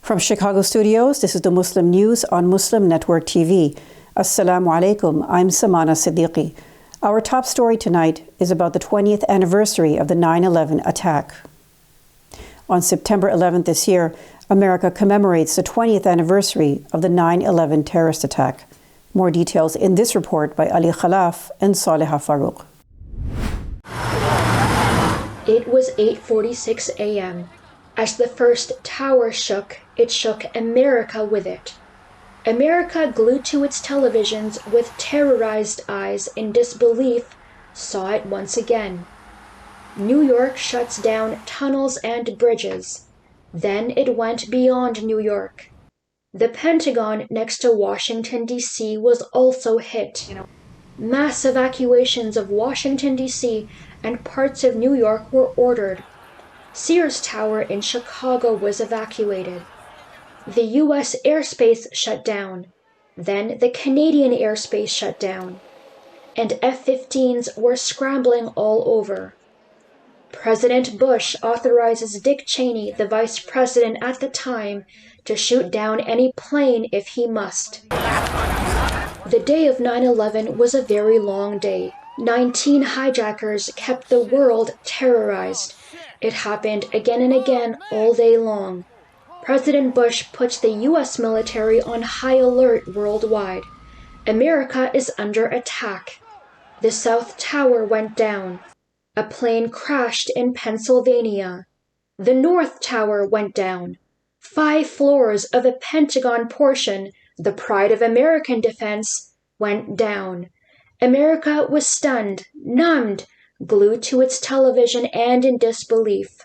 From Chicago studios, this is the Muslim News on Muslim Network TV. Assalamu alaikum, I'm Samana Siddiqui. Our top story tonight is about the 20th anniversary of the 9/11 attack. On September 11th this year, America commemorates the 20th anniversary of the 9/11 terrorist attack. More details in this report by Ali Khalaf and Saleha Farouk. It was 8:46 a.m. As the first tower shook, it shook America with it. America, glued to its televisions with terrorized eyes in disbelief, saw it once again. New York shuts down tunnels and bridges. Then it went beyond New York. The Pentagon next to Washington, D.C. was also hit. Mass evacuations of Washington, D.C. and parts of New York were ordered. Sears Tower in Chicago was evacuated. The U.S. airspace shut down. Then the Canadian airspace shut down. And F-15s were scrambling all over. President Bush authorizes Dick Cheney, the vice president at the time, to shoot down any plane if he must. The day of 9/11 was a very long day. 19 hijackers kept the world terrorized. It happened again and again all day long. President Bush puts the U.S. military on high alert worldwide. America is under attack. The South Tower went down. A plane crashed in Pennsylvania. The North Tower went down. 5 floors of a Pentagon portion, the pride of American defense, went down. America was stunned, numbed, glued to its television and in disbelief.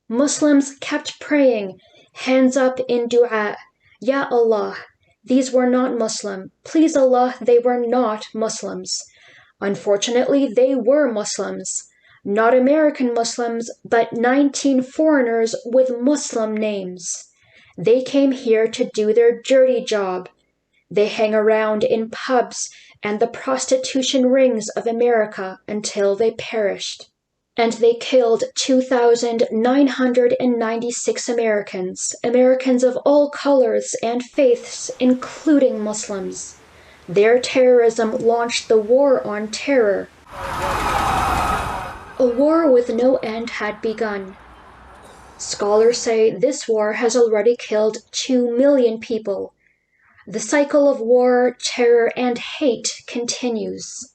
Muslims kept praying, hands up in dua. Ya Allah, these were not Muslim. Please Allah, they were not Muslims. Unfortunately, they were Muslims. Not American Muslims, but 19 foreigners with Muslim names. They came here to do their dirty job. They hang around in pubs and the prostitution rings of America until they perished. And they killed 2,996 Americans, Americans of all colors and faiths, including Muslims. Their terrorism launched the war on terror. A war with no end had begun. Scholars say this war has already killed 2 million people. The cycle of war, terror, and hate continues.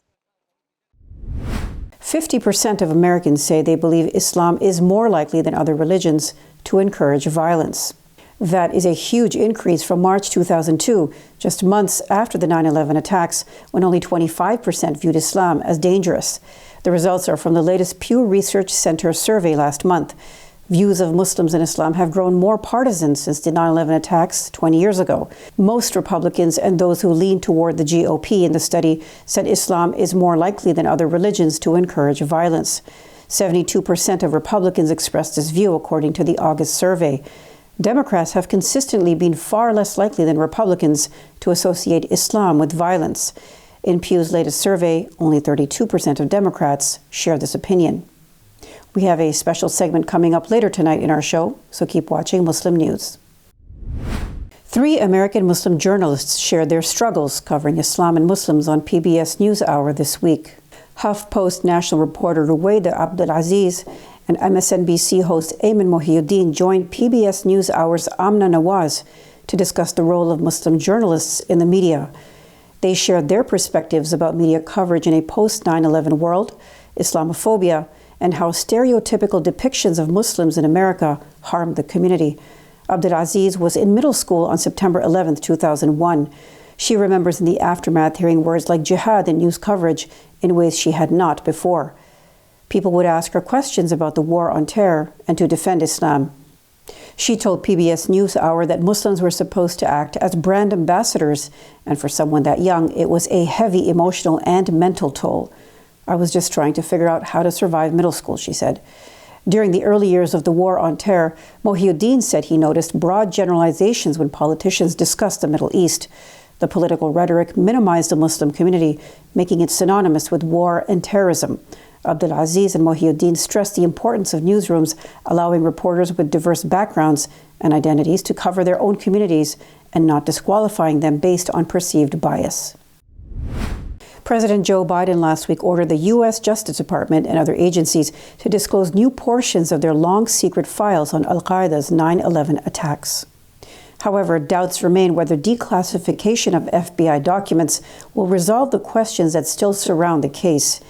50% of Americans say they believe Islam is more likely than other religions to encourage violence. That is a huge increase from March 2002, just months after the 9/11 attacks, when only 25% viewed Islam as dangerous. The results are from the latest Pew Research Center survey last month. Views of Muslims in Islam have grown more partisan since the 9/11 attacks 20 years ago. Most Republicans and those who lean toward the GOP in the study said Islam is more likely than other religions to encourage violence. 72% of Republicans expressed this view, according to the August survey. Democrats have consistently been far less likely than Republicans to associate Islam with violence. In Pew's latest survey, only 32% of Democrats share this opinion. We have a special segment coming up later tonight in our show, so keep watching Muslim News. 3 American Muslim journalists shared their struggles covering Islam and Muslims on PBS NewsHour this week. HuffPost national reporter Ruwaida Abdulaziz and MSNBC host Ayman Mohieddin joined PBS NewsHour's Amna Nawaz to discuss the role of Muslim journalists in the media. They shared their perspectives about media coverage in a post-9/11 world, Islamophobia, and how stereotypical depictions of Muslims in America harm the community. Abdulaziz was in middle school on September 11, 2001. She remembers in the aftermath hearing words like jihad in news coverage in ways she had not before. People would ask her questions about the war on terror and to defend Islam. She told PBS NewsHour that Muslims were supposed to act as brand ambassadors, and for someone that young, it was a heavy emotional and mental toll. I was just trying to figure out how to survive middle school, she said. During the early years of the war on terror, Mohieddin said he noticed broad generalizations when politicians discussed the Middle East. The political rhetoric minimized the Muslim community, making it synonymous with war and terrorism. Abdulaziz and Mohieddin stressed the importance of newsrooms allowing reporters with diverse backgrounds and identities to cover their own communities and not disqualifying them based on perceived bias. President Joe Biden last week ordered the U.S. Justice Department and other agencies to disclose new portions of their long secret files on al-Qaeda's 9/11 attacks. However, doubts remain whether declassification of FBI documents will resolve the questions that still surround the case.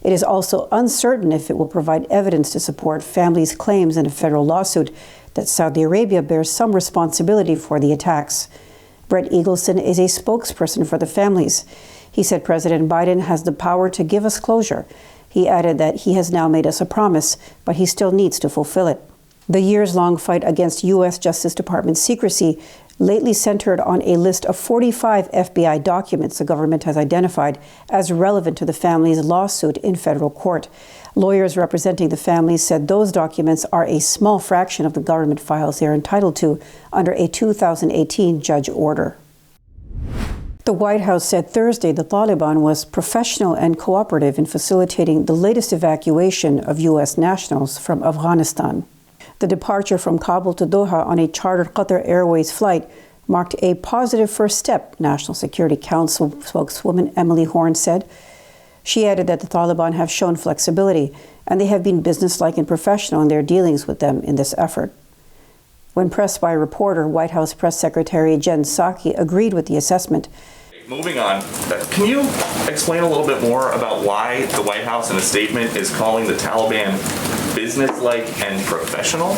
It is also uncertain if it will provide evidence to support families' claims in a federal lawsuit that Saudi Arabia bears some responsibility for the attacks. Brett Eagleson is a spokesperson for the families. He said President Biden has the power to give us closure. He added that he has now made us a promise, but he still needs to fulfill it. The years-long fight against U.S. Justice Department secrecy lately centered on a list of 45 FBI documents the government has identified as relevant to the family's lawsuit in federal court. Lawyers representing the families said those documents are a small fraction of the government files they are entitled to under a 2018 judge order. The White House said Thursday the Taliban was professional and cooperative in facilitating the latest evacuation of U.S. nationals from Afghanistan. The departure from Kabul to Doha on a chartered Qatar Airways flight marked a positive first step, National Security Council spokeswoman Emily Horne said. She added that the Taliban have shown flexibility, and they have been businesslike and professional in their dealings with them in this effort. When pressed by a reporter, White House Press Secretary Jen Psaki agreed with the assessment. Moving on, can you explain a little bit more about why the White House in a statement is calling the Taliban businesslike and professional?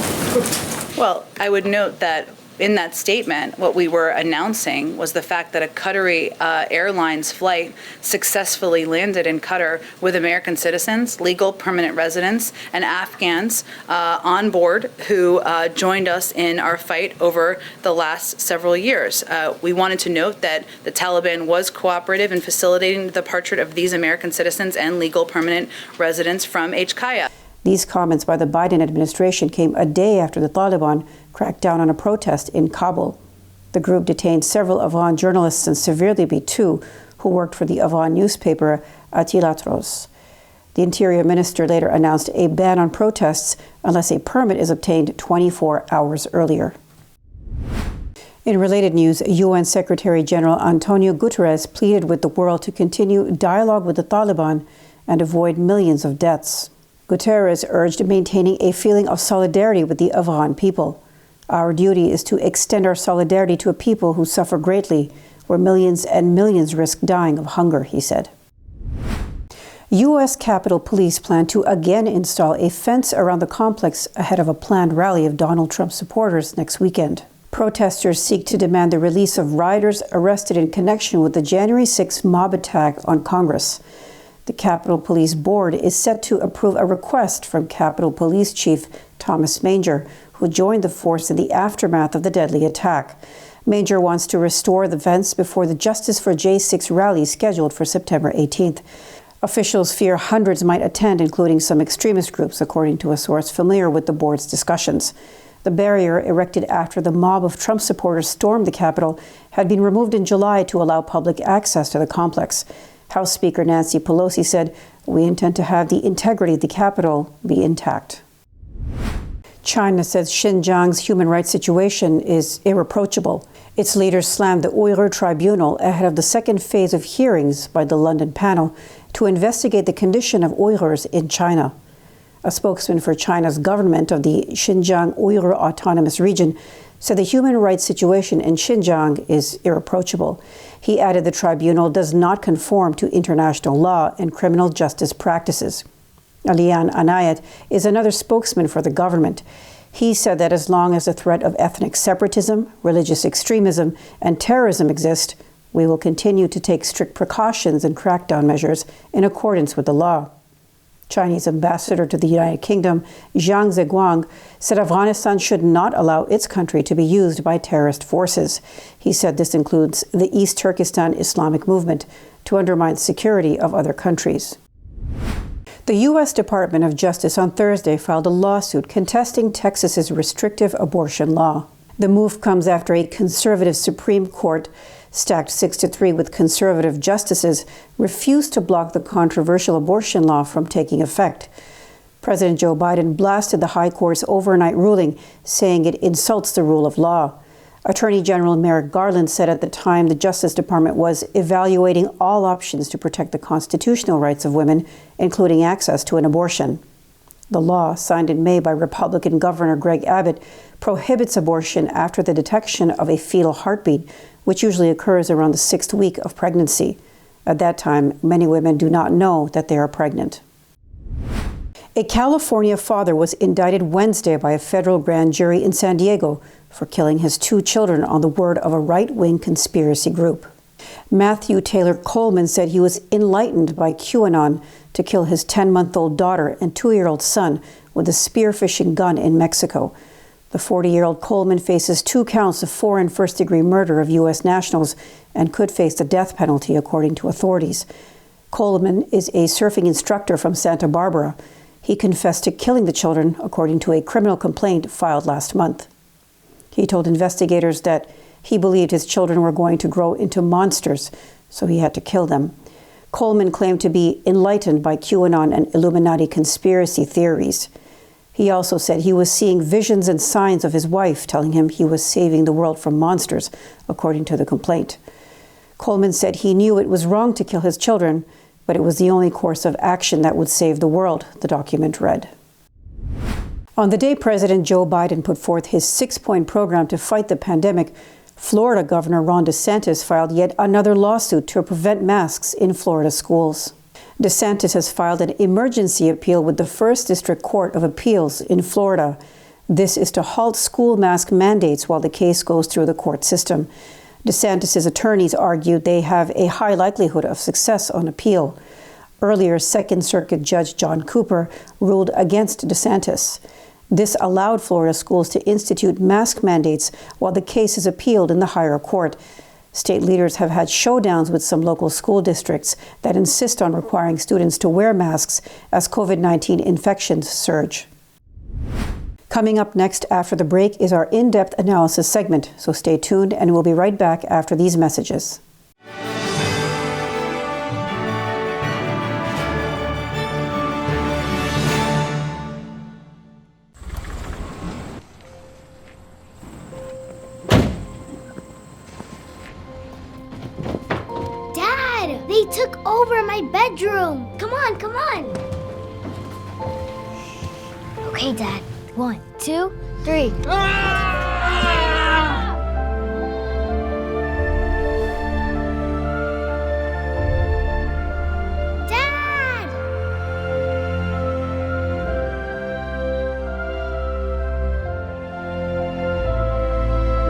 Well, I would note that in that statement, what we were announcing was the fact that a Qatari Airlines flight successfully landed in Qatar with American citizens, legal permanent residents, and Afghans on board who joined us in our fight over the last several years. We wanted to note that the Taliban was cooperative in facilitating the departure of these American citizens and legal permanent residents from HKIA. These comments by the Biden administration came a day after the Taliban cracked down on a protest in Kabul. The group detained several Afghan journalists and severely beat two who worked for the Afghan newspaper Atilatros. The Interior Minister later announced a ban on protests unless a permit is obtained 24 hours earlier. In related news, UN Secretary General Antonio Guterres pleaded with the world to continue dialogue with the Taliban and avoid millions of deaths. Guterres urged maintaining a feeling of solidarity with the Afghan people. Our duty is to extend our solidarity to a people who suffer greatly, where millions and millions risk dying of hunger, he said. U.S. Capitol Police plan to again install a fence around the complex ahead of a planned rally of Donald Trump supporters next weekend. Protesters seek to demand the release of rioters arrested in connection with the January 6th mob attack on Congress. The Capitol Police Board is set to approve a request from Capitol Police Chief Thomas Manger, who joined the force in the aftermath of the deadly attack. Manger wants to restore the fence before the Justice for J6 rally scheduled for September 18th. Officials fear hundreds might attend, including some extremist groups, according to a source familiar with the board's discussions. The barrier, erected after the mob of Trump supporters stormed the Capitol, had been removed in July to allow public access to the complex. House Speaker Nancy Pelosi said, "We intend to have the integrity of the Capitol be intact." China says Xinjiang's human rights situation is irreproachable. Its leaders slammed the Uyghur Tribunal ahead of the second phase of hearings by the London panel to investigate the condition of Uyghurs in China. A spokesman for China's government of the Xinjiang Uyghur Autonomous Region said the human rights situation in Xinjiang is irreproachable. He added the tribunal does not conform to international law and criminal justice practices. Alian Anayat is another spokesman for the government. He said that as long as the threat of ethnic separatism, religious extremism, and terrorism exist, we will continue to take strict precautions and crackdown measures in accordance with the law. Chinese ambassador to the United Kingdom, Zhang Zheguang, said Afghanistan should not allow its country to be used by terrorist forces. He said this includes the East Turkestan Islamic movement to undermine security of other countries. The U.S. Department of Justice on Thursday filed a lawsuit contesting Texas's restrictive abortion law. The move comes after a conservative Supreme Court, stacked 6-3 with conservative justices, refused to block the controversial abortion law from taking effect. President Joe Biden blasted the High Court's overnight ruling, saying it insults the rule of law. Attorney General Merrick Garland said at the time the Justice Department was evaluating all options to protect the constitutional rights of women, including access to an abortion. The law, signed in May by Republican Governor Greg Abbott, prohibits abortion after the detection of a fetal heartbeat, which usually occurs around the 6th week of pregnancy. At that time, many women do not know that they are pregnant. A California father was indicted Wednesday by a federal grand jury in San Diego for killing his 2 children on the word of a right-wing conspiracy group. Matthew Taylor Coleman said he was enlightened by QAnon to kill his 10-month-old daughter and 2-year-old son with a spearfishing gun in Mexico. The 40-year-old Coleman faces 2 counts of foreign first-degree murder of U.S. nationals and could face the death penalty, according to authorities. Coleman is a surfing instructor from Santa Barbara. He confessed to killing the children, according to a criminal complaint filed last month. He told investigators that he believed his children were going to grow into monsters, so he had to kill them. Coleman claimed to be enlightened by QAnon and Illuminati conspiracy theories. He also said he was seeing visions and signs of his wife telling him he was saving the world from monsters, according to the complaint. Coleman said he knew it was wrong to kill his children, but it was the only course of action that would save the world, the document read. On the day President Joe Biden put forth his 6-point program to fight the pandemic, Florida Governor Ron DeSantis filed yet another lawsuit to prevent masks in Florida schools. DeSantis has filed an emergency appeal with the First District Court of Appeals in Florida. This is to halt school mask mandates while the case goes through the court system. DeSantis' attorneys argued they have a high likelihood of success on appeal. Earlier, Second Circuit Judge John Cooper ruled against DeSantis. This allowed Florida schools to institute mask mandates while the case is appealed in the higher court. State leaders have had showdowns with some local school districts that insist on requiring students to wear masks as COVID-19 infections surge. Coming up next after the break is our in-depth analysis segment, so stay tuned and we'll be right back after these messages. Dad, they took over my bedroom. Come on, come on. Okay, Dad. 1, 2, 3. Dad!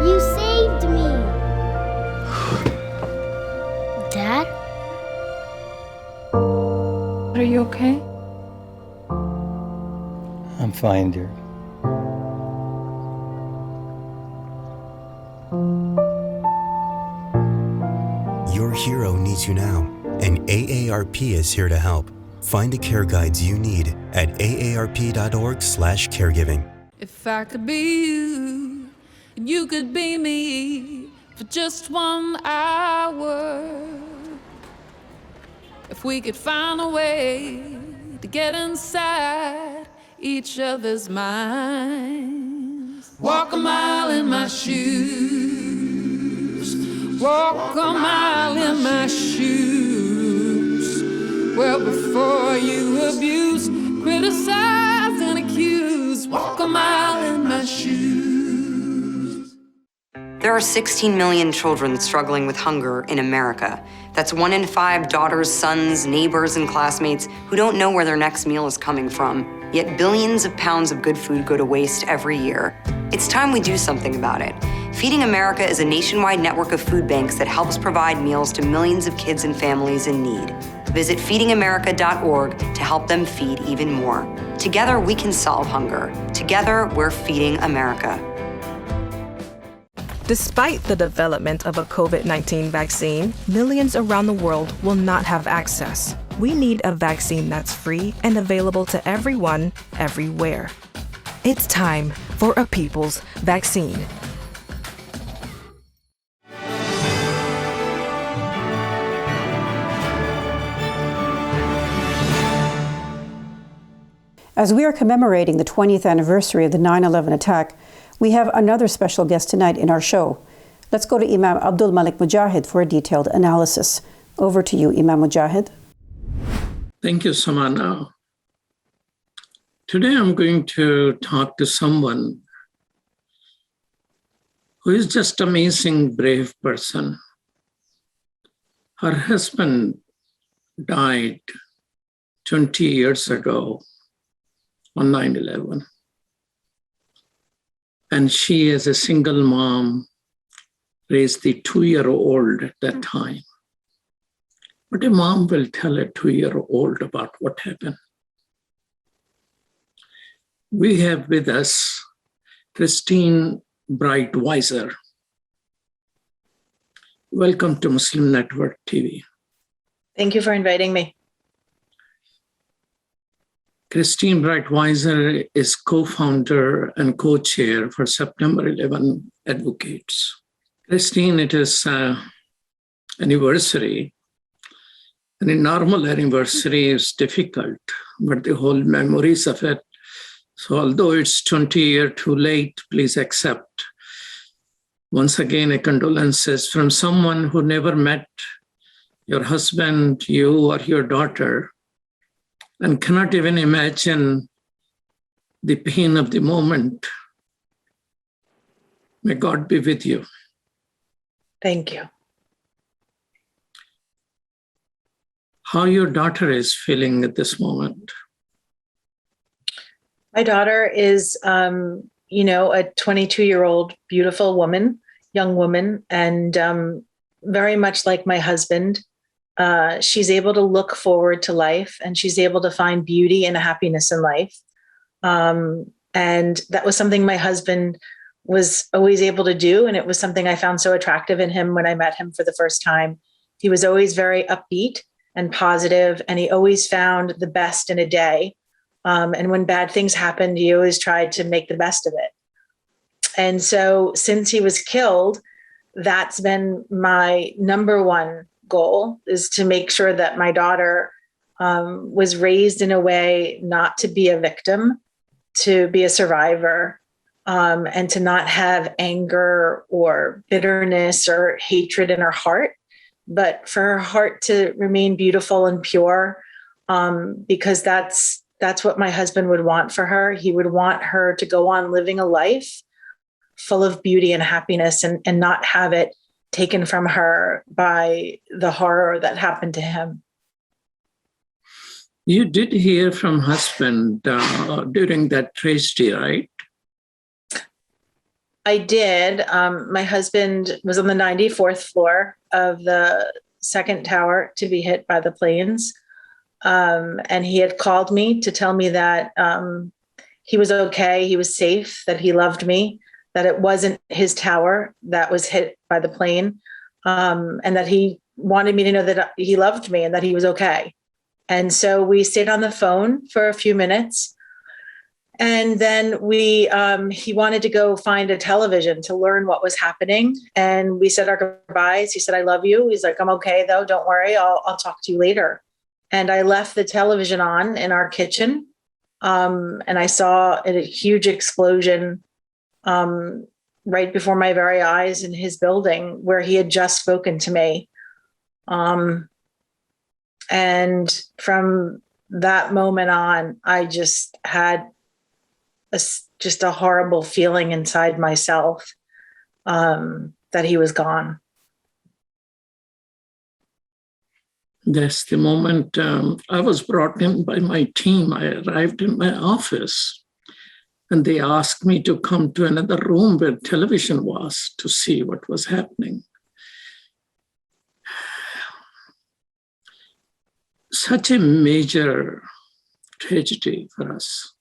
You saved me. Dad? Are you okay? I'm fine, dear. Your hero needs you now, and AARP is here to help. Find the care guides you need at aarp.org/caregiving. If I could be you, and you could be me for just 1 hour. If we could find a way to get inside each other's minds. Walk a mile in my shoes. Walk a mile in my shoes. Well, before you abuse, criticize, and accuse. Walk a mile in my shoes. There are 16 million children struggling with hunger in America. That's 1 in 5 daughters, sons, neighbors, and classmates who don't know where their next meal is coming from. Yet billions of pounds of good food go to waste every year. It's time we do something about it. Feeding America is a nationwide network of food banks that helps provide meals to millions of kids and families in need. Visit feedingamerica.org to help them feed even more. Together, we can solve hunger. Together, we're feeding America. Despite the development of a COVID-19 vaccine, millions around the world will not have access. We need a vaccine that's free and available to everyone, everywhere. It's time for a people's vaccine. As we are commemorating the 20th anniversary of the 9/11 attack, we have another special guest tonight in our show. Let's go to Imam Abdul Malik Mujahid for a detailed analysis. Over to you, Imam Mujahid. Thank you, Samana. Today I'm going to talk to someone who is just amazing, brave person. Her husband died 20 years ago on 9/11. And she, as a single mom, raised the 2-year-old at that time. But a mom will tell a 2-year-old about what happened. We have with us Christine Brightweiser. Welcome to Muslim Network TV. Thank you for inviting me. Christine Brightweiser is co-founder and co-chair for September 11 Advocates. Christine, it is anniversary. And a normal anniversary is difficult, but the whole memories of it. So although it's 20 years too late, please accept. Once again, a condolences from someone who never met your husband, you, or your daughter, and cannot even imagine the pain of the moment. May God be with you. Thank you. How your daughter is feeling at this moment? My daughter is, a 22-year-old beautiful woman, young woman, and very much like my husband. She's able to look forward to life, and she's able to find beauty and happiness in life. And that was something my husband was always able to do. And it was something I found so attractive in him when I met him for the first time. He was always very upbeat and positive, and he always found the best in a day. And when bad things happened, he always tried to make the best of it. And so since he was killed, that's been my number one goal, is to make sure that my daughter was raised in a way not to be a victim, to be a survivor, and to not have anger or bitterness or hatred in her heart, but for her heart to remain beautiful and pure, because that's what my husband would want for her. He would want her to go on living a life full of beauty and happiness, and not have it taken from her by the horror that happened to him. You did hear from husband during that tragedy, right? I did. My husband was on the 94th floor of the second tower to be hit by the planes. And he had called me to tell me that he was okay, he was safe, that he loved me, that it wasn't his tower that was hit by the plane, and that he wanted me to know that he loved me and that he was okay. And so we stayed on the phone for a few minutes. And then he wanted to go find a television to learn what was happening. And we said our goodbyes. He said, "I love you." He's like, "I'm okay though. Don't worry. I'll talk to you later." And I left the television on in our kitchen. And I saw a huge explosion right before my very eyes in his building where he had just spoken to me. And from that moment on, I just had a horrible feeling inside myself that he was gone. That's the moment I was brought in by my team. I arrived in my office and they asked me to come to another room where television was to see what was happening. Such a major tragedy for us.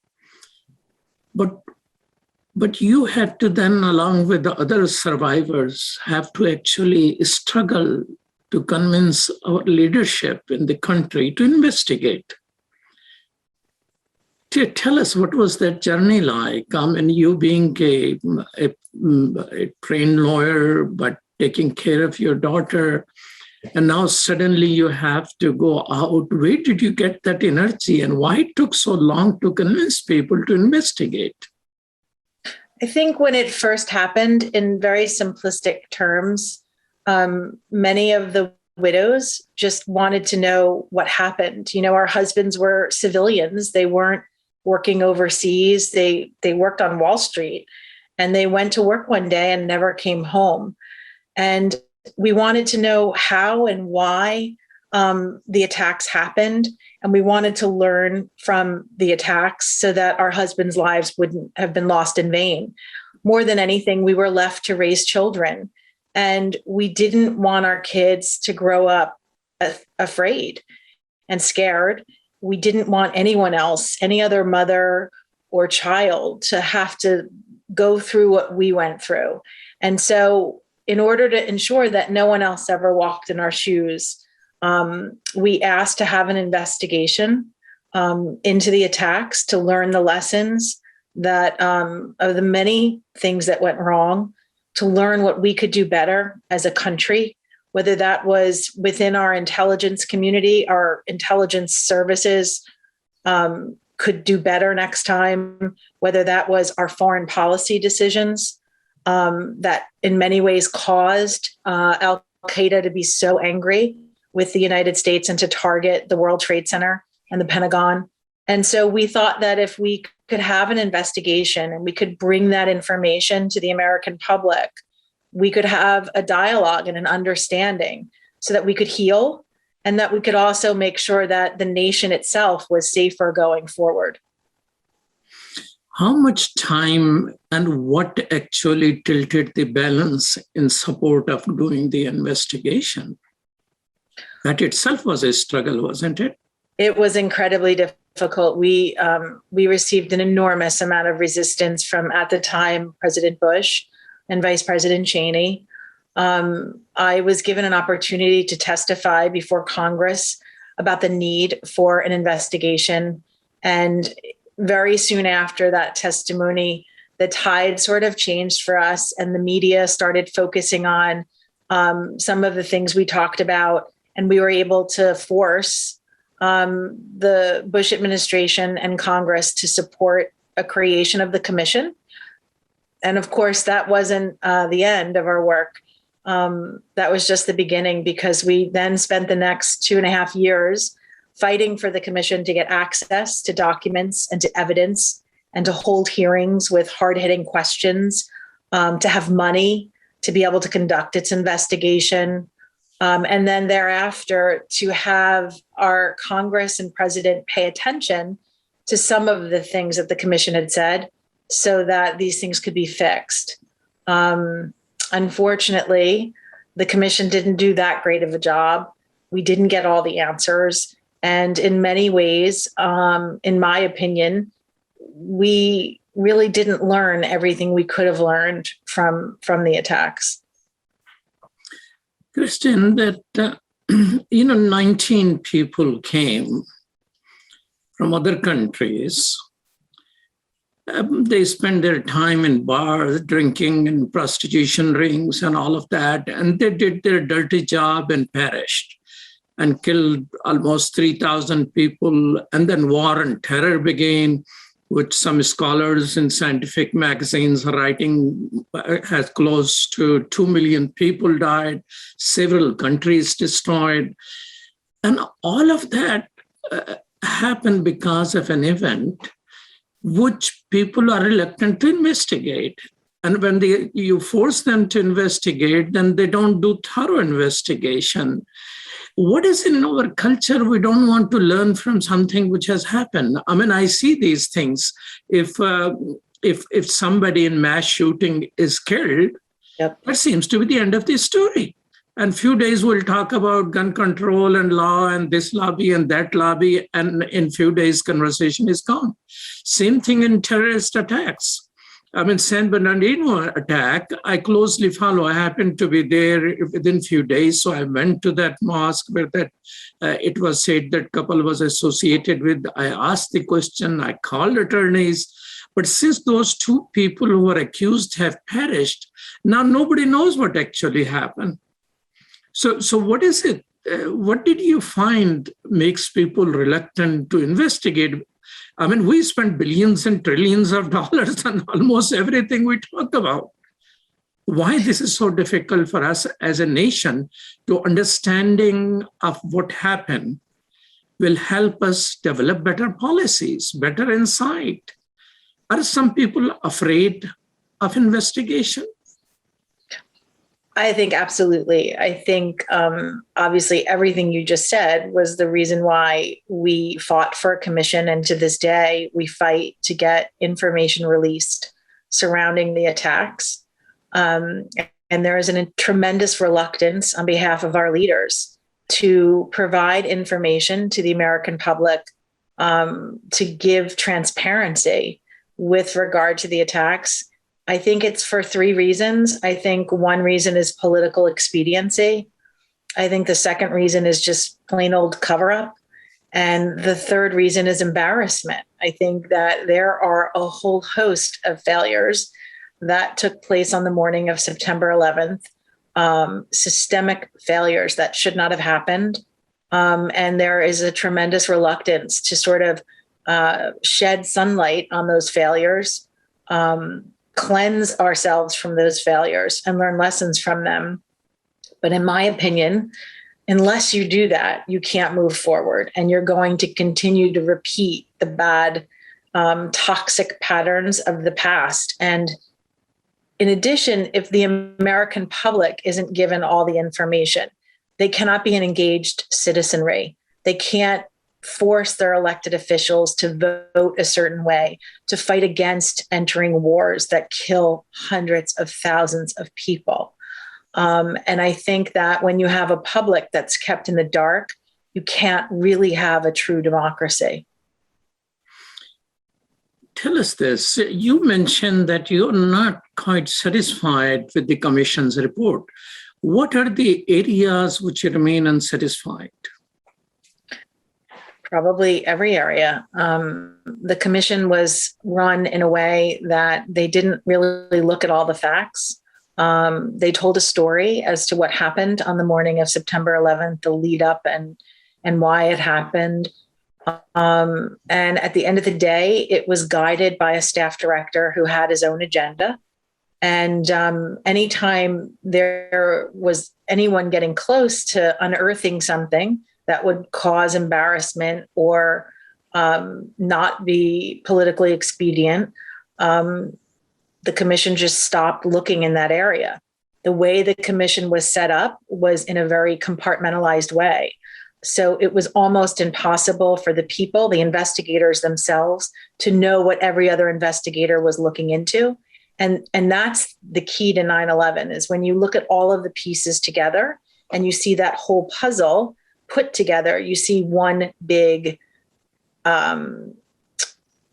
But you had to then, along with the other survivors, have to actually struggle to convince our leadership in the country to investigate. Tell us, what was that journey like? You being a trained lawyer, but taking care of your daughter, And now suddenly you have to go out. Where did you get that energy, and why it took so long to convince people to investigate? I think when it first happened, in very simplistic terms, many of the widows just wanted to know what happened. You know, our husbands were civilians. They weren't working overseas. They worked on Wall Street, and they went to work one day and never came home. And we wanted to know how and why the attacks happened. And we wanted to learn from the attacks so that our husbands' lives wouldn't have been lost in vain. More than anything, we were left to raise children. And we didn't want our kids to grow up afraid and scared. We didn't want anyone else, any other mother or child, to have to go through what we went through. And so in order to ensure that no one else ever walked in our shoes, we asked to have an investigation into the attacks to learn the lessons that of the many things that went wrong, to learn what we could do better as a country, whether that was within our intelligence community, our intelligence services could do better next time, whether that was our foreign policy decisions that in many ways caused Al-Qaeda to be so angry with the United States and to target the World Trade Center and the Pentagon. And so we thought that if we could have an investigation and we could bring that information to the American public, we could have a dialogue and an understanding so that we could heal, and that we could also make sure that the nation itself was safer going forward. How much time and what actually tilted the balance in support of doing the investigation? That itself was a struggle, wasn't it? It was incredibly difficult. We received an enormous amount of resistance from, at the time, President Bush and Vice President Cheney. I was given an opportunity to testify before Congress about the need for an investigation. And very soon after that testimony, the tide sort of changed for us, and the media started focusing on some of the things we talked about. And we were able to force the Bush administration and Congress to support a creation of the commission. And of course, that wasn't the end of our work. That was just the beginning, because we then spent the next 2.5 years fighting for the commission to get access to documents and to evidence, and to hold hearings with hard-hitting questions, to have money to be able to conduct its investigation. And then thereafter, to have our Congress and president pay attention to some of the things that the commission had said so that these things could be fixed. Unfortunately, the commission didn't do that great of a job. We didn't get all the answers. And in many ways, in my opinion, we really didn't learn everything we could have learned from the attacks. Christian, that 19 people came from other countries. They spent their time in bars, drinking and prostitution rings and all of that. And they did their dirty job and perished and killed almost 3,000 people. And then war and terror began, which some scholars in scientific magazines are writing has close to 2 million people died, several countries destroyed. And all of that happened because of an event which people are reluctant to investigate. And when you force them to investigate, then they don't do thorough investigation. What is in our culture we don't want to learn from something which has happened? I mean, I see these things. If somebody in mass shooting is killed, yep, that seems to be the end of the story. And few days we'll talk about gun control and law and this lobby and that lobby, and in few days conversation is gone. Same thing in terrorist attacks. I mean, San Bernardino attack, I closely follow. I happened to be there within few days. So I went to that mosque where that it was said that couple was associated with. I asked the question, I called attorneys. But since those two people who were accused have perished, now nobody knows what actually happened. So what is it? What did you find makes people reluctant to investigate? I mean, we spend billions and trillions of dollars on almost everything we talk about. Why this is so difficult for us as a nation to understanding of what happened will help us develop better policies, better insight. Are some people afraid of investigation? I think absolutely. I think obviously everything you just said was the reason why we fought for a commission. And to this day, we fight to get information released surrounding the attacks. And there is a tremendous reluctance on behalf of our leaders to provide information to the American public, to give transparency with regard to the attacks. I think it's for three reasons. I think one reason is political expediency. I think the second reason is just plain old cover up. And the third reason is embarrassment. I think that there are a whole host of failures that took place on the morning of September 11th, systemic failures that should not have happened. And there is a tremendous reluctance to sort of shed sunlight on those failures, cleanse ourselves from those failures and learn lessons from them. But in my opinion, unless you do that, you can't move forward, and you're going to continue to repeat the bad, toxic patterns of the past. And in addition, if the American public isn't given all the information, they cannot be an engaged citizenry. They can't force their elected officials to vote a certain way, to fight against entering wars that kill hundreds of thousands of people. And I think that when you have a public that's kept in the dark, you can't really have a true democracy. Tell us this. You mentioned that you're not quite satisfied with the Commission's report. What are the areas which remain unsatisfied? Probably every area. The Commission was run in a way that they didn't really look at all the facts. They told a story as to what happened on the morning of September 11th, the lead up and why it happened. And at the end of the day, it was guided by a staff director who had his own agenda. And anytime there was anyone getting close to unearthing something that would cause embarrassment or not be politically expedient, the Commission just stopped looking in that area. The way the Commission was set up was in a very compartmentalized way. So it was almost impossible for the people, the investigators themselves, to know what every other investigator was looking into. And that's the key to 9/11, is when you look at all of the pieces together and you see that whole puzzle put together, you see one big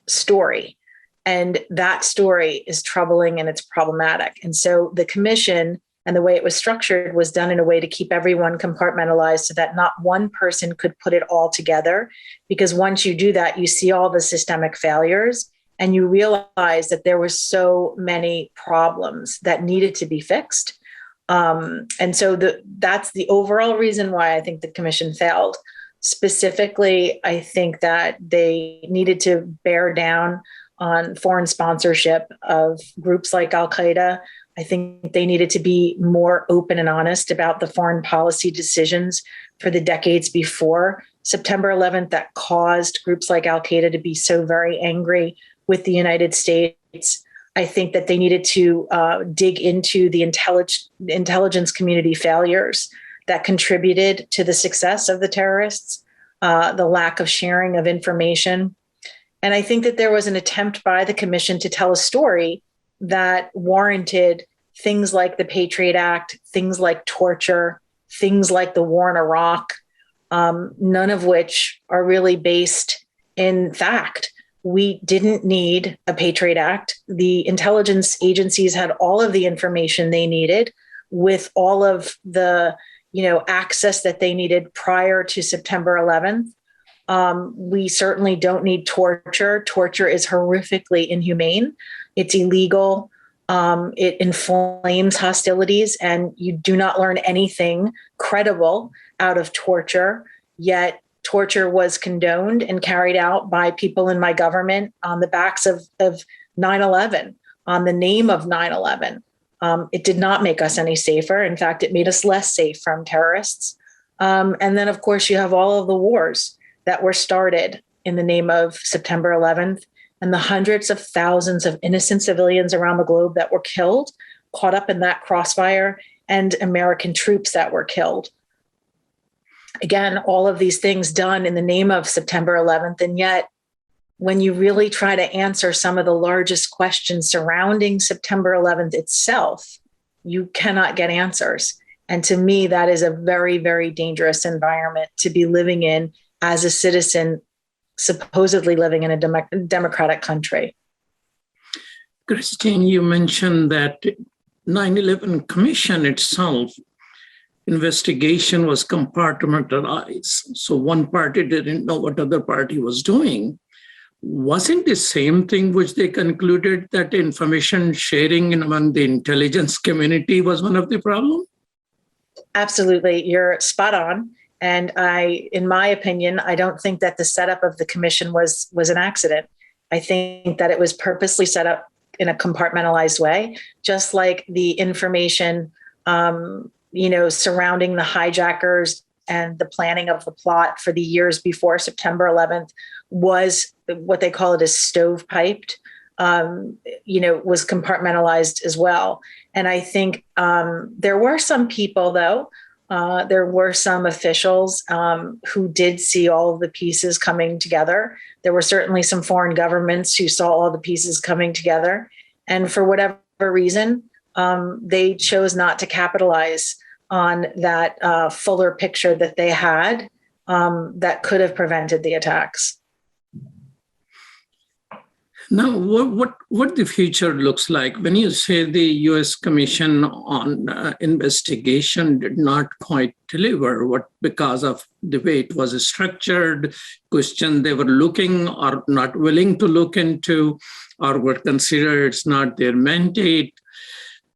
story. And that story is troubling and it's problematic. And so the Commission and the way it was structured was done in a way to keep everyone compartmentalized so that not one person could put it all together. Because once you do that, you see all the systemic failures and you realize that there were so many problems that needed to be fixed. And so that's the overall reason why I think the Commission failed. Specifically, I think that they needed to bear down on foreign sponsorship of groups like Al-Qaeda. I think they needed to be more open and honest about the foreign policy decisions for the decades before September 11th that caused groups like Al-Qaeda to be so very angry with the United States. I think that they needed to dig into the intelligence community failures that contributed to the success of the terrorists, the lack of sharing of information. And I think that there was an attempt by the Commission to tell a story that warranted things like the Patriot Act, things like torture, things like the war in Iraq, none of which are really based in fact. We didn't need a Patriot Act. The intelligence agencies had all of the information they needed with all of the, access that they needed prior to September 11th. We certainly don't need torture. Torture is horrifically inhumane. It's illegal. It inflames hostilities, and you do not learn anything credible out of torture. Yet torture was condoned and carried out by people in my government on the backs of 9/11, on the name of 9/11. It did not make us any safer. In fact, it made us less safe from terrorists. And then, of course, you have all of the wars that were started in the name of September 11th, and the hundreds of thousands of innocent civilians around the globe that were killed, caught up in that crossfire, and American troops that were killed. Again, all of these things done in the name of September 11th. And yet, when you really try to answer some of the largest questions surrounding September 11th itself, you cannot get answers. And to me, that is a very, very dangerous environment to be living in as a citizen, supposedly living in a democratic country. Christine, you mentioned that 9/11 Commission itself, investigation was compartmentalized. So one party didn't know what other party was doing. Wasn't the same thing which they concluded that information sharing among the intelligence community was one of the problems? Absolutely. You're spot on. And in my opinion, I don't think that the setup of the commission was an accident. I think that it was purposely set up in a compartmentalized way, just like the information, surrounding the hijackers and the planning of the plot for the years before September 11th was what they call it as stovepiped, was compartmentalized as well. And I think there were some people, though, there were some officials who did see all of the pieces coming together. There were certainly some foreign governments who saw all the pieces coming together. And for whatever reason, they chose not to capitalize on that fuller picture that they had that could have prevented the attacks. Now, what the future looks like when you say the U.S. Commission on Investigation did not quite deliver because of the way it was structured, question they were looking or not willing to look into, or were considered it's not their mandate.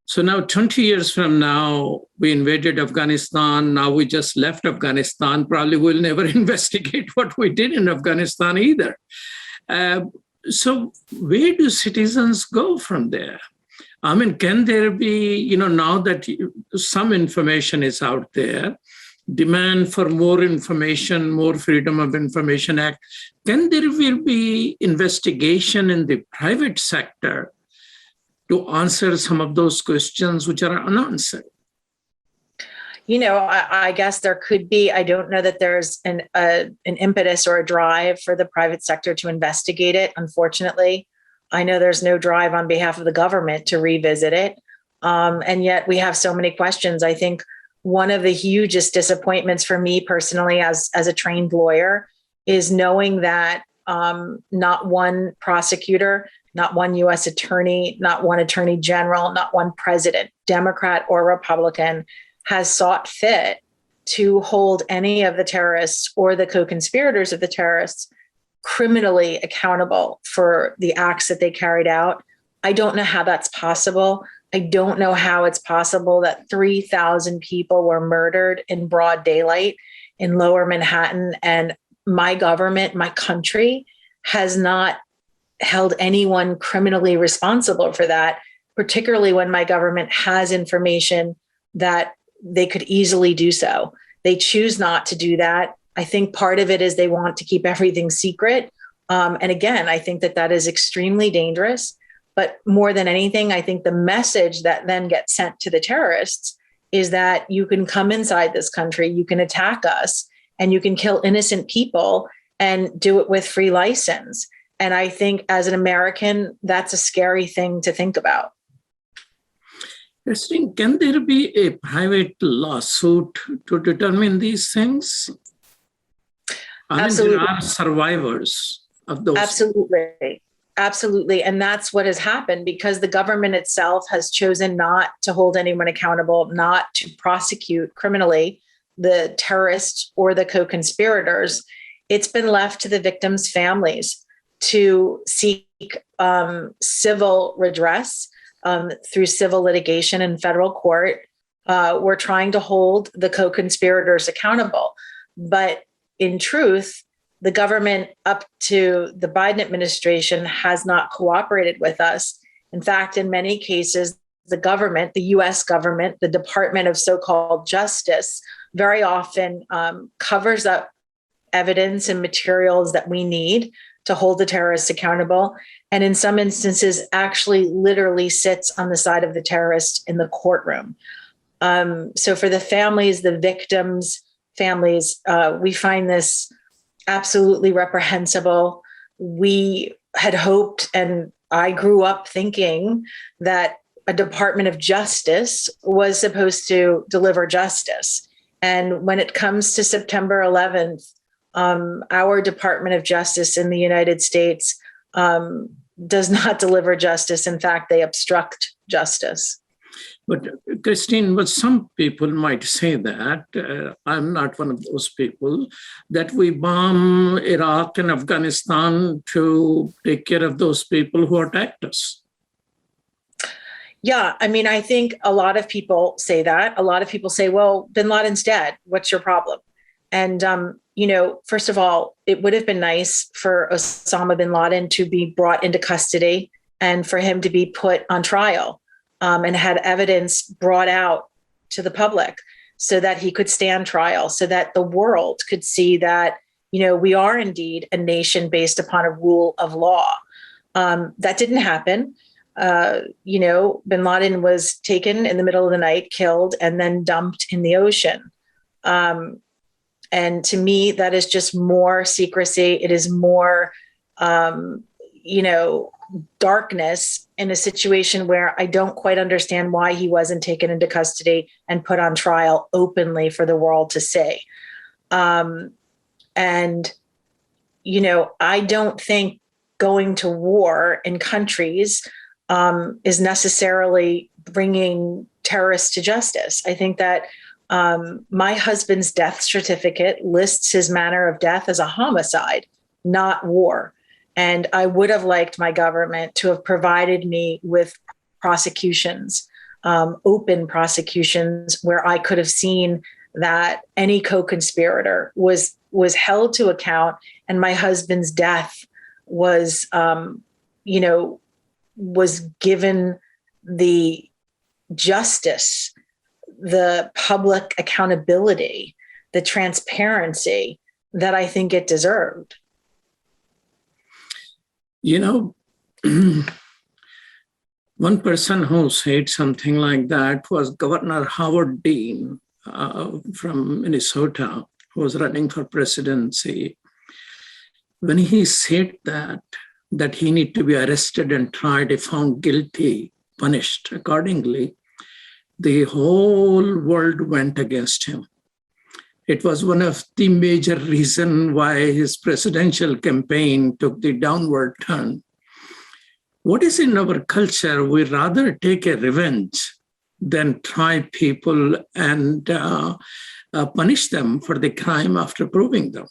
So now 20 years from now, we invaded Afghanistan. Now we just left Afghanistan. Probably we'll never investigate what we did in Afghanistan either. So where do citizens go from there? I mean, can there be, now that some information is out there, demand for more information, more Freedom of Information Act, can there will be investigation in the private sector to answer some of those questions which are unanswered? I guess there could be. I don't know that there's an impetus or a drive for the private sector to investigate it. Unfortunately, I know there's no drive on behalf of the government to revisit it. And yet we have so many questions. I think one of the hugest disappointments for me personally as a trained lawyer is knowing that not one prosecutor, not one U.S. attorney, not one attorney general, not one president, Democrat or Republican, has sought fit to hold any of the terrorists or the co-conspirators of the terrorists criminally accountable for the acts that they carried out. I don't know how that's possible. I don't know how it's possible that 3,000 people were murdered in broad daylight in Lower Manhattan, and my government, my country, has not held anyone criminally responsible for that, particularly when my government has information that they could easily do so. They choose not to do that. I think part of it is they want to keep everything secret. And again, I think that is extremely dangerous. But more than anything, I think the message that then gets sent to the terrorists is that you can come inside this country, you can attack us, and you can kill innocent people and do it with free license. And I think as an American, that's a scary thing to think about. Can there be a private lawsuit to determine these things? Absolutely. There are survivors of those. Absolutely. And that's what has happened because the government itself has chosen not to hold anyone accountable, not to prosecute criminally the terrorists or the co-conspirators. It's been left to the victims' families to seek civil redress through civil litigation in federal court. We're trying to hold the co-conspirators accountable. But in truth, the government up to the Biden administration has not cooperated with us. In fact, in many cases, the government, the US government, the Department of so-called Justice, very often covers up evidence and materials that we need to hold the terrorists accountable. And in some instances, actually literally sits on the side of the terrorist in the courtroom. So for the families, the victims' families, we find this absolutely reprehensible. We had hoped, and I grew up thinking that a Department of Justice was supposed to deliver justice. And when it comes to September 11th, our Department of Justice in the United States does not deliver justice. In fact, they obstruct justice. But Christine, what some people might say that, I'm not one of those people, that we bomb Iraq and Afghanistan to take care of those people who attacked us. Yeah, I mean, I think a lot of people say that. A lot of people say, well, bin Laden's dead. What's your problem? And, first of all, it would have been nice for Osama bin Laden to be brought into custody and for him to be put on trial and had evidence brought out to the public so that he could stand trial, so that the world could see that, we are indeed a nation based upon a rule of law. That didn't happen. Bin Laden was taken in the middle of the night, killed, and then dumped in the ocean. And to me, that is just more secrecy. It is more, darkness in a situation where I don't quite understand why he wasn't taken into custody and put on trial openly for the world to see. I don't think going to war in countries is necessarily bringing terrorists to justice. I think that my husband's death certificate lists his manner of death as a homicide, not war. And I would have liked my government to have provided me with prosecutions, open prosecutions, where I could have seen that any co-conspirator was held to account, and my husband's death was given the justice, the public accountability, the transparency that I think it deserved. One person who said something like that was Governor Howard Dean from Minnesota, who was running for presidency. When he said that he need to be arrested and tried, if found guilty, punished accordingly, the whole world went against him. It was one of the major reasons why his presidential campaign took the downward turn. What is in our culture? We rather take a revenge than try people and punish them for the crime after proving them.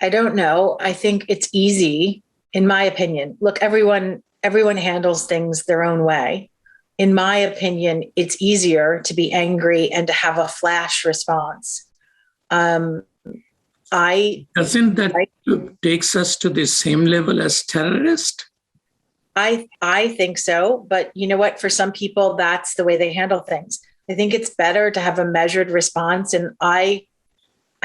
I don't know. I think it's easy, in my opinion. Look, everyone handles things their own way. In my opinion, it's easier to be angry and to have a flash response. Doesn't that takes us to the same level as terrorists? I think so. But you know what? For some people, that's the way they handle things. I think it's better to have a measured response. And I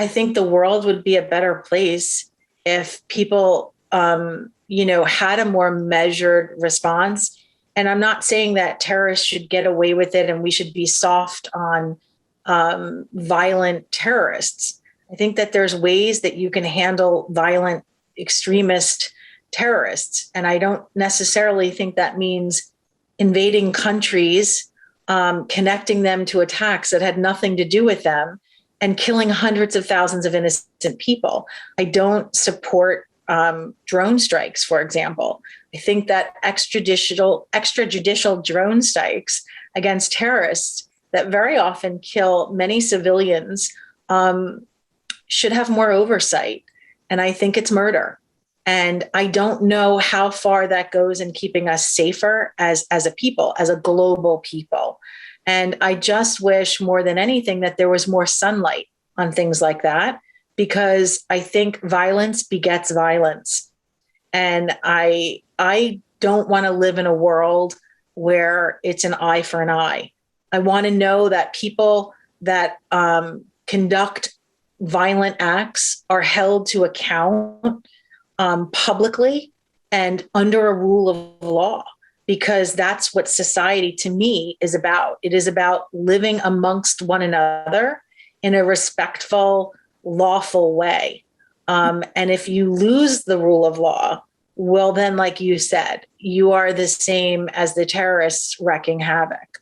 think the world would be a better place if people, had a more measured response. And I'm not saying that terrorists should get away with it and we should be soft on violent terrorists. I think that there's ways that you can handle violent extremist terrorists. And I don't necessarily think that means invading countries, connecting them to attacks that had nothing to do with them, and killing hundreds of thousands of innocent people. I don't support drone strikes, for example. I think that extrajudicial drone strikes against terrorists that very often kill many civilians should have more oversight. And I think it's murder. And I don't know how far that goes in keeping us safer as a people, as a global people. And I just wish more than anything that there was more sunlight on things like that, because I think violence begets violence. And I don't want to live in a world where it's an eye for an eye. I want to know that people that conduct violent acts are held to account publicly and under a rule of law, because that's what society to me is about. It is about living amongst one another in a respectful, lawful way. And if you lose the rule of law, well, then, like you said, you are the same as the terrorists wreaking havoc.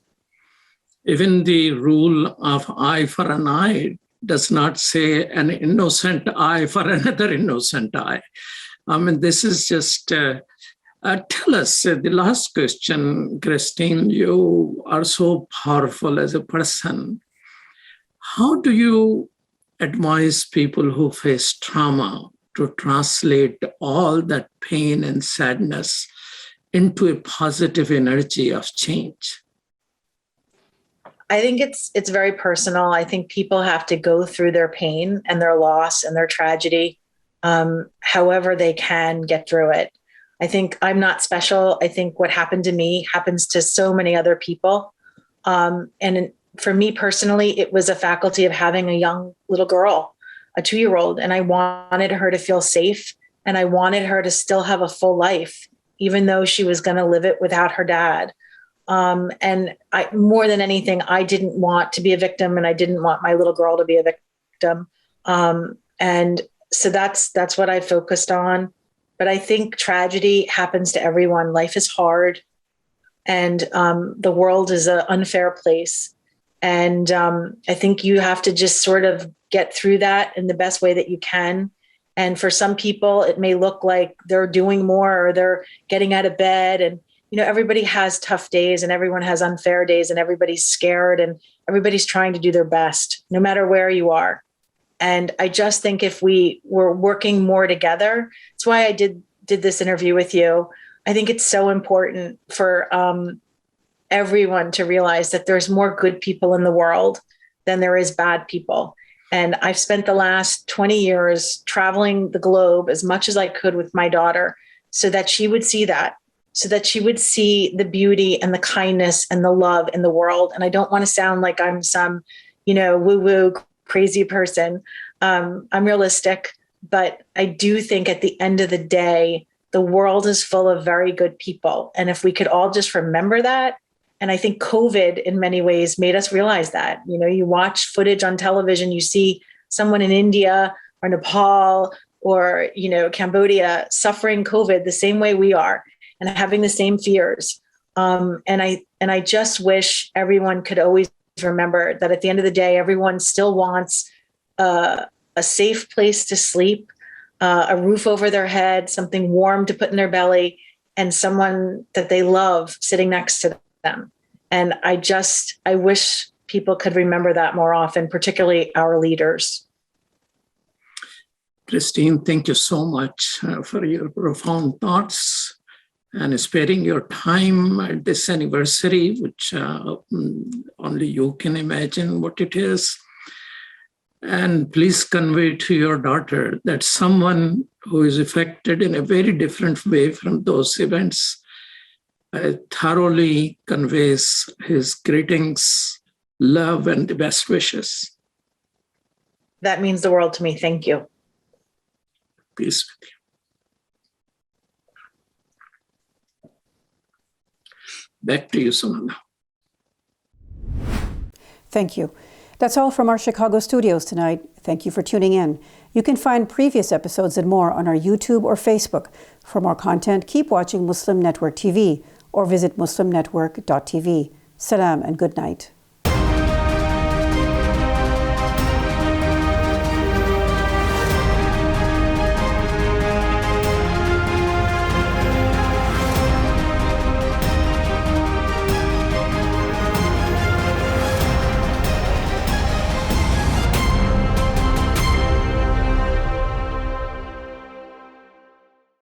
Even the rule of eye for an eye does not say an innocent eye for another innocent eye. I mean, this is just, tell us, the last question, Christine, you are so powerful as a person. How do you advise people who face trauma to translate all that pain and sadness into a positive energy of change? I think it's very personal. I think people have to go through their pain and their loss and their tragedy, however they can get through it. I think I'm not special. I think what happened to me happens to so many other people. And for me personally, it was a faculty of having a young little girl, a 2-year-old, and I wanted her to feel safe, and I wanted her to still have a full life, even though she was going to live it without her dad. And I, more than anything, I didn't want to be a victim, and I didn't want my little girl to be a victim. And so that's what I focused on. But I think tragedy happens to everyone. Life is hard, and the world is an unfair place. And I think you have to just sort of get through that in the best way that you can. And for some people, it may look like they're doing more, or they're getting out of bed. And, you know, everybody has tough days, and everyone has unfair days, and everybody's scared, and everybody's trying to do their best, no matter where you are. And I just think if we were working more together, that's why I did this interview with you. I think it's so important for everyone to realize that there's more good people in the world than there is bad people. And I've spent the last 20 years traveling the globe as much as I could with my daughter, so that she would see that, so that she would see the beauty and the kindness and the love in the world. And I don't want to sound like I'm some, woo-woo crazy person. I'm realistic, but I do think at the end of the day, the world is full of very good people. And if we could all just remember that, and I think COVID in many ways made us realize that. You watch footage on television, you see someone in India or Nepal or, Cambodia suffering COVID the same way we are and having the same fears. And I just wish everyone could always remember that at the end of the day, everyone still wants a safe place to sleep, a roof over their head, something warm to put in their belly, and someone that they love sitting next to them. And I wish people could remember that more often, particularly our leaders. Christine, thank you so much for your profound thoughts and sparing your time at this anniversary, which only you can imagine what it is. And please convey to your daughter that someone who is affected in a very different way from those events thoroughly conveys his greetings, love, and the best wishes. That means the world to me. Thank you. Peace with you. Back to you, Samana. Thank you. That's all from our Chicago studios tonight. Thank you for tuning in. You can find previous episodes and more on our YouTube or Facebook. For more content, keep watching Muslim Network TV or visit muslimnetwork.tv. Salam and good night.